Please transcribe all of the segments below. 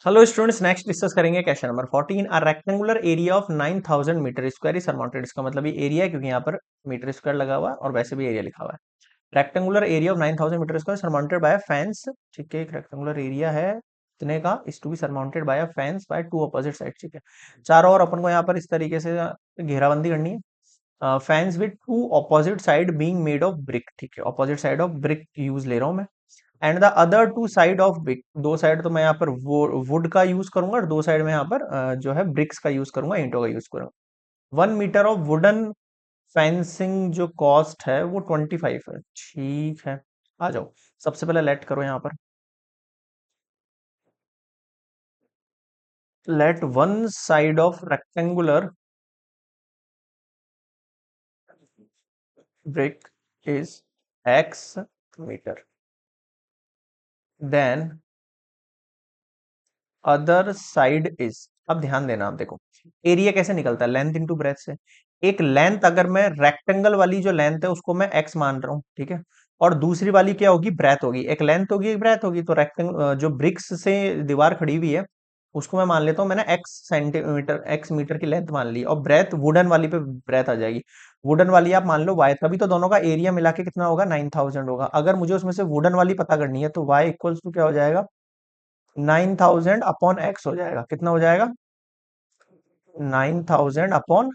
Hello students, next discuss करेंगे question number 14। A rectangular area of 9000 metre square is surmounted. इसका मतलब ये area है क्योंकि यहाँ पर मीटर स्क्वायर लगा हुआ है और वैसे भी एरिया लिखा हुआ है। Rectangular area of 9000 metre square surmounted by fence. ठीक है, एक रेक्टेंगुलर एरिया है इतने का, is to be surmounted by a fence by two opposite side. ठीक है, चारों ओर अपन को यहाँ पर इस तरीके से घेराबंदी करनी है। Fence with two opposite side being made of brick. ठीक है, opposite side of brick use ले रहा हूँ मैं। And the other two side of brick, दो साइड तो मैं यहाँ पर वुड का यूज करूंगा और दो साइड में यहाँ पर जो है ब्रिक्स का यूज करूंगा, ईंटों का यूज करूंगा। 1 मीटर ऑफ वुडन फेंसिंग जो कॉस्ट है वो 25 है। ठीक है, आ जाओ। सबसे पहले लेट करो यहाँ पर, let one side of rectangular brick is x metre, then other side is. अब ध्यान देना, आप देखो एरिया कैसे निकलता है, लेंथ इंटू ब्रेथ से। एक लेंथ अगर मैं रेक्टेंगल वाली जो लेंथ है उसको मैं एक्स मान रहा हूँ, ठीक है, और दूसरी वाली क्या होगी, ब्रेथ होगी। एक लेंथ होगी एक ब्रेथ होगी, तो रेक्टेंगल जो ब्रिक्स से दीवार खड़ी हुई है उसको मैं मान लेता हूँ, मैंने एक्स सेंटीमीटर एक्स मीटर की लेंथ मान ली, और ब्रेथ वुडन वाली पे ब्रेथ आ जाएगी। वुडन वाली आप मान लो वाई, तभी तो दोनों का एरिया मिला के कितना होगा, 9000 होगा। अगर मुझे उसमें से वुडन वाली पता करनी है तो वाई इक्वल्स टू क्या हो जाएगा, 9000 अपॉन एक्स हो जाएगा। कितना हो जाएगा, 9000 अपॉन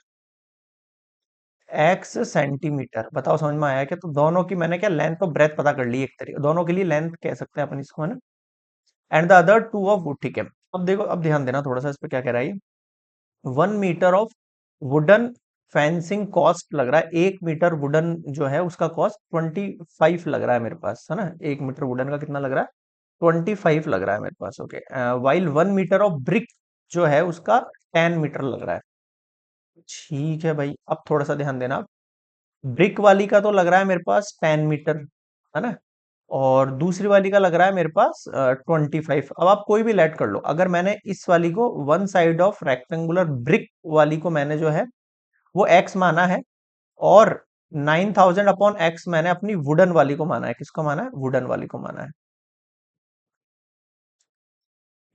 एक्स सेंटीमीटर। बताओ समझ में आया क्या? तो दोनों की मैंने क्या लेंथ और ब्रेथ पता कर ली, एक तरीके दोनों के लिए लेंथ कह सकते हैं अपन इसको, है ना। And the other two of would. ठीक है, अब देखो, अब ध्यान देना थोड़ा सा इस पे क्या कह रहा है ये। 1 metre of wooden fencing cost लग रहा है, 1 मीटर वुडन जो है उसका कॉस्ट 25 लग रहा है मेरे पास, है ना। 1 मीटर वुडन का कितना लग रहा है, 25 लग रहा है मेरे पास। Okay, while 1 metre of brick जो है उसका 10 मीटर लग रहा है। ठीक है भाई, अब थोड़ा सा ध्यान देना। ब्रिक वाली का तो लग रहा है मेरे पास 10 मीटर, है ना, और दूसरी वाली का लग रहा है मेरे पास 25। अब आप कोई भी लेट कर लो, अगर मैंने इस वाली को one side of rectangular brick वाली को मैंने जो है वो एक्स माना है, और 9000 अपॉन एक्स मैंने अपनी वुडन वाली को माना है। किसको माना है, वुडन वाली को माना है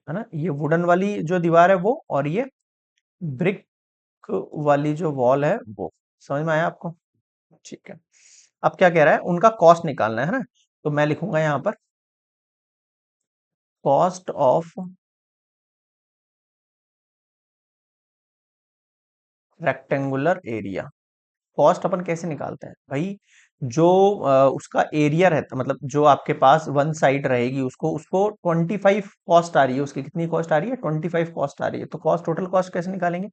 ना। ये वुडन वाली जो दीवार है वो, और ये ब्रिक वाली जो वॉल है वो। समझ में आया आपको? ठीक है, अब क्या कह रहा है, उनका कॉस्ट निकालना है ना। तो मैं लिखूंगा यहां पर cost of rectangular area. Cost अपन कैसे निकालते हैं भाई, जो उसका एरिया रहता, मतलब जो आपके पास वन साइड रहेगी उसको उसको 25 कॉस्ट आ रही है, उसकी कितनी कॉस्ट आ रही है, 25 कॉस्ट आ रही है। तो कॉस्ट, टोटल कॉस्ट कैसे निकालेंगे,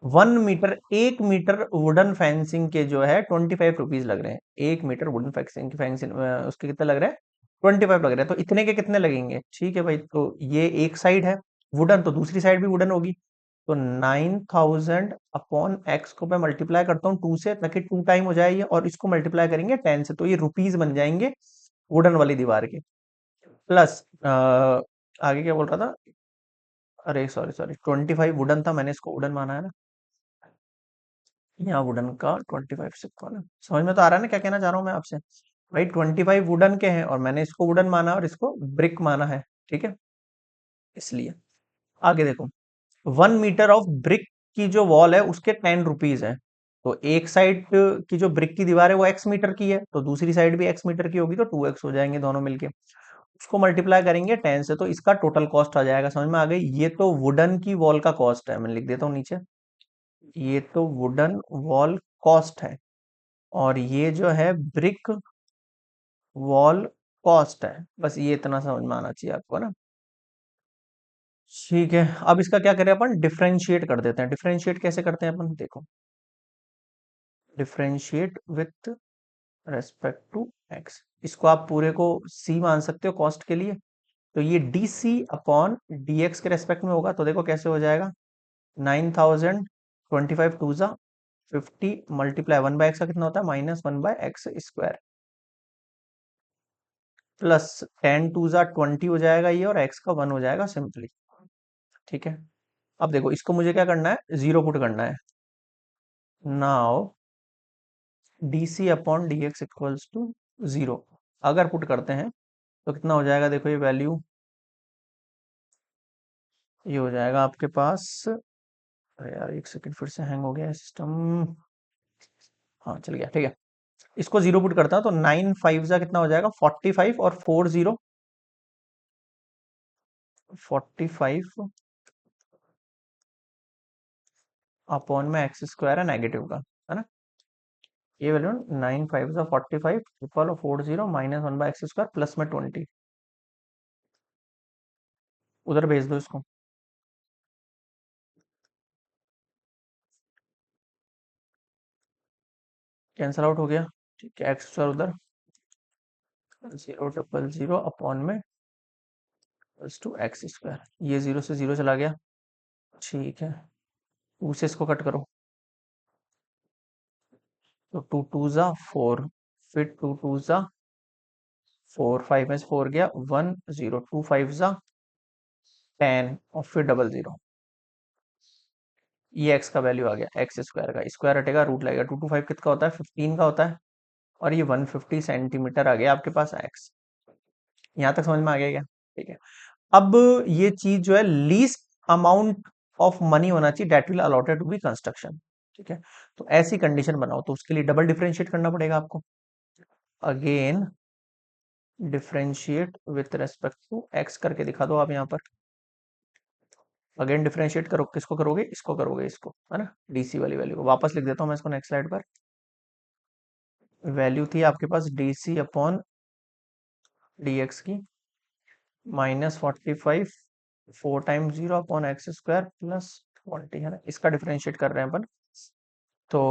1 मीटर, 1 मीटर वुडन फेंसिंग के जो है 25 रुपीज लग रहे हैं। 1 मीटर वुडन फेंसिंग की फेंसिंग उसके कितने लग रहे हैं, 25 लग रहे हैं। तो इतने के कितने लगेंगे, ठीक है भाई। तो ये एक साइड है वुडन, तो दूसरी साइड भी वुडन होगी। तो 9000 अपॉन एक्स को मैं मल्टीप्लाई करता हूँ 2 से, ताकि 2 टाइम हो जाए ये, और इसको मल्टीप्लाई करेंगे 10 से, तो ये रुपीज बन जाएंगे वुडन वाली दीवार के। प्लस आगे क्या बोल रहा था, अरे सॉरी सॉरी, 25 वुडन था, मैंने इसको वुडन माना है ना, यहाँ वुडन का 25 से कौन है? समझ में तो आ रहा है ना क्या कहना चाह रहा हूँ मैं आपसे। भाई 25 वुडन के हैं और मैंने इसको वुडन माना और इसको ब्रिक माना है, ठीक है, इसलिए। आगे देखो, 1 मीटर ऑफ ब्रिक की जो वॉल है उसके 10 रुपीज है। तो एक साइड की जो ब्रिक की दीवार है वो एक्स मीटर की है, तो दूसरी साइड भी एक्स मीटर की होगी, तो 2x हो जाएंगे दोनों मिलके। उसको मल्टीप्लाई करेंगे 10 से, तो इसका टोटल कॉस्ट आ जाएगा। समझ में आ गई? ये तो वुडन की वॉल का कॉस्ट है, मैं लिख देता हूँ नीचे, ये तो वुडन वॉल कॉस्ट है, और ये जो है ब्रिक वॉल कॉस्ट है। बस ये इतना समझ में आना चाहिए आपको ना। ठीक है, अब इसका क्या करें अपन, डिफरेंशिएट कर देते हैं। डिफरेंशिएट कैसे करते हैं अपन, देखो, differentiate with respect to x. इसको आप पूरे को सी मान सकते हो कॉस्ट के लिए, तो ये d c upon d x के रेस्पेक्ट में होगा। तो देखो कैसे हो जाएगा, 9000, 25 टू जा 50, मल्टीप्लाई 1/x का कितना होता है, -1/x स्क्वायर, प्लस 10 टू जा 20 हो जाएगा ये, और x का 1 हो जाएगा सिंपली। ठीक है, अब देखो इसको मुझे क्या करना है, जीरो पुट करना है। Now d c upon d x equals to zero. अगर पुट करते हैं तो कितना हो जाएगा, देखो ये वैल्यू ये हो जाएगा आपके पास। अरे यार एक सेकंड, फिर से हैंग हो गया है सिस्टम। हाँ चल गया, ठीक है। इसको जीरो पुट करता हूँ तो 9 5 जा कितना हो जाएगा, 45, और 40, 45 अपॉन में एक्स स्क्वायर है नेगेटिव का, है ना। ये वैल्यू 9 5 जा 45 इक्वल 40 माइनस 1/x² प्लस में 20। उधर भेज दो इसको। कैंसल आउट हो गया। ठीक है, एक्स स्क्वायर उधर 0 0 0 अपॉन में प्लस 2x²। ये जीरो से जीरो चला गया। ठीक है, टू से इसको कट करो तो 2 2 जा 4, फिर 2 2 जा 4, 5 में से 4 गया 1 0, 2 5 जा 10, और फिर डबल जीरो। ये एक्स का वैल्यू आ गया, एक्स स्क्वायर का स्क्वायर हटेगा रूट लगेगा। 2 2 5 कितना होता है, 15 का होता है। और ये 150 सेंटीमीटर आ गया आपके पास एक्स। यहाँ तक समझ में आ गया क्या? ठीक है। अब ये चीज जो है लीस्ट अमाउंट ऑफ मनी होना चाहिए that will allotted to be construction. ठीक है, तो ऐसी कंडीशन बनाओ तो उसके लिए डबल डिफरेंशिएट करना पड़ेगा आपको। Again differentiate with respect to x करके दिखा दो आप यहाँ पर। अगेन डिफरेंशिएट करो, किसको करोगे, इसको करोगे, इसको, है ना। डीसी वाली वैल्यू को वापस लिख देता हूँ मैं इसको नेक्स्ट स्लाइड पर। वैल्यू थी आपके पास डीसी अपॉन डीएक्स की -45, 4 टाइम्स 0 अपॉन x² प्लस 20, है ना। इसका डिफरेंशिएट कर रहे हैं अपन। तो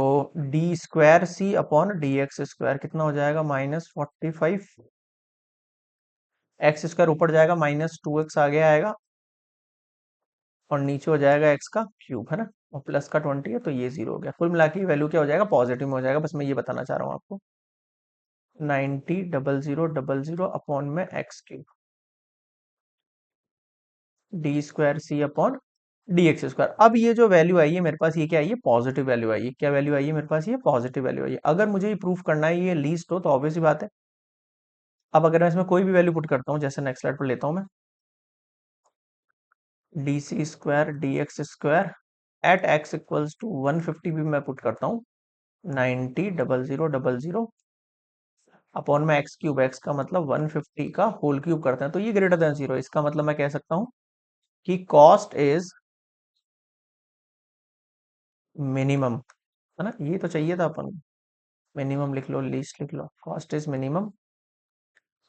d²c अपॉन dx² कितना हो जाएगा, -45, x² ऊपर जाएगा -2x आगे आएगा, और नीचे हो जाएगा x का क्यूब, है ना। और प्लस का 20 है तो ये जीरो हो गया। कुल मिला के वैल्यू क्या हो जाएगा, पॉजिटिव में हो जाएगा। बस मैं ये बताना चाह रहा हूँ आपको। 90 0 0 0 अपॉन में x³ d²c अपॉन dx²। अब ये जो वैल्यू आई है मेरे पास, ये क्या आई है, पॉजिटिव वैल्यू आई है। क्या वैल्यू आई है मेरे पास, ये पॉजिटिव वैल्यू आई है। अगर मुझे ये प्रूफ करना है ये लीस्ट हो तो ऑब्वियस ही बात है। अब अगर मैं इसमें कोई भी वैल्यू पुट करता हूँ, जैसे नेक्स्ट स्लाइड पर लेता हूँ मैं, dc² dx² eight x equals to 150 भी मैं पुट करता हूँ। 90 0 0 0 अपॉन में x³ x का मतलब 150 का होल क्यूब करते हैं तो ये ग्रेटर देन जीरो। इसका मतलब मैं कह सकता हूँ कि कॉस्ट इज मिनिमम, है ना। ये तो चाहिए था अपन। मिनिमम लिख लो, लीस्ट लिख लो। Cost is minimum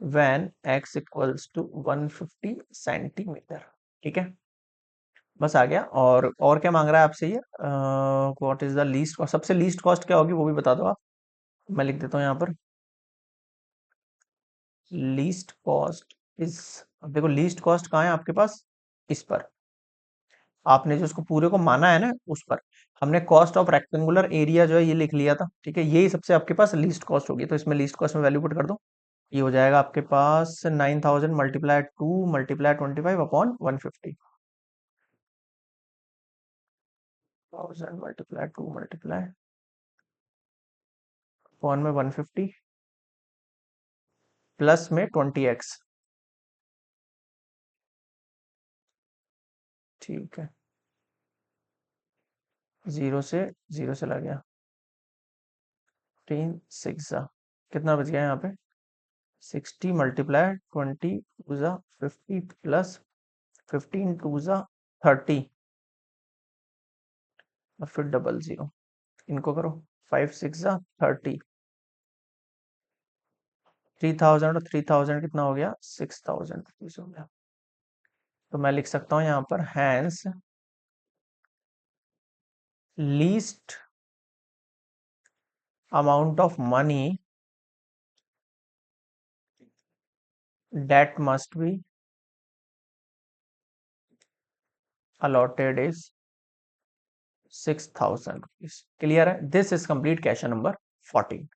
when x equals to 150 centimeter. ठीक है, बस आ गया। और क्या मांग रहा है आपसे ये, what is the least cost, सबसे लीस्ट कॉस्ट क्या होगी वो भी बता दो आप। मैं लिख देता हूँ यहाँ पर, लीस्ट कॉस्ट इज, अब देखो लीस्ट कॉस्ट कहाँ है आपके पास, इस पर। आपने जो उसको पूरे को माना है ना उस पर, हमने कॉस्ट ऑफ रेक्टेंगुलर एरिया जो है ये लिख लिया था। ठीक है, यही सबसे आपके पास लीस्ट कॉस्ट होगी। तो इसमें लीस्ट कॉस्ट में वैल्यू पुट कर दो। ये हो जाएगा आपके पास 9000 multiply 2 multiply 25 upon 150। 1000 multiply 2 multiply upon में 150 प्लस में 20x। ठीक है, जीरो से जीरो चला गया। 3 6 कितना बच गया यहाँ पे, 60 मल्टीप्लाई 20 2 50 प्लस 15 2 30, और फिर डबल जीरो। इनको करो, 5 6 30, 3000 और 3000 कितना हो गया, 6000 हो गया। तो मैं लिख सकता हूँ यहाँ पर hence least amount of money that must be allotted is 6000 rupees। Clear है, this is complete question number 14।